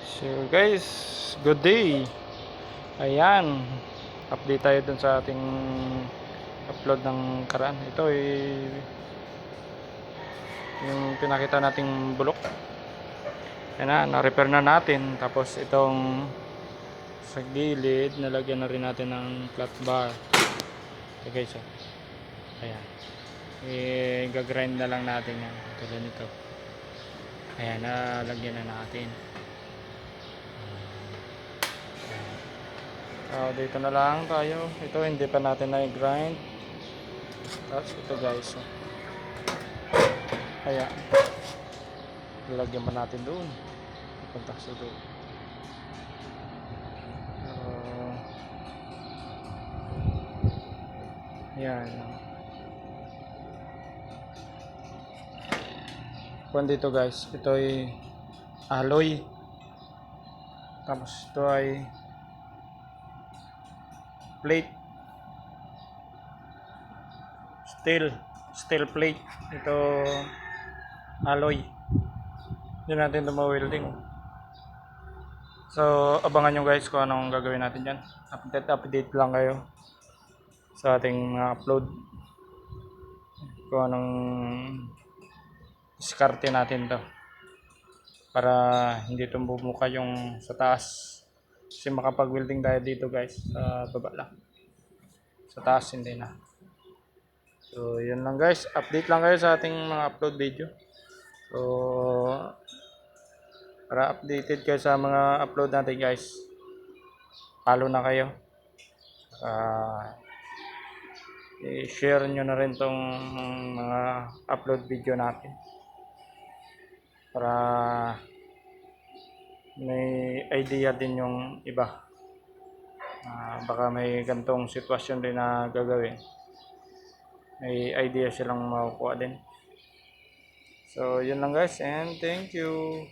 So guys, good day. Ayan, update tayo dun sa ating upload ng karaan. Ito ay yung pinakita nating bulok. Ayan na-repair na natin. Tapos itong sa gilid, nalagyan na rin natin ng flat bar. Ito guys, oh. Ayan. Gagrind na lang natin yan. Tulad nito. Ayan, nalagyan na natin. Dito na lang tayo. Ito hindi pa natin na-grind. Tapos ito guys, oh. Ayan, lalagyan pa natin doon punta sa doon. Yan kung dito guys, ito ay alloy, tapos ito ay plate, steel plate. Ito alloy. Hindi natin ito ma-welding. So abangan nyo guys kung anong gagawin natin dyan. Update lang kayo sa ating mga upload kung anong diskarte natin to para hindi ito bumuka yung sa taas, kasi makapag welding tayo dito guys, sa baba lang, sa taas hindi na. So yun lang guys, update lang kayo sa ating mga upload video. So para updated kayo sa mga upload natin guys, follow na kayo. I-share nyo na rin tong mga upload video natin para may idea din yung iba. Baka may gantong sitwasyon din na gagawin, may idea silang makukuha din. So yun lang guys, and thank you.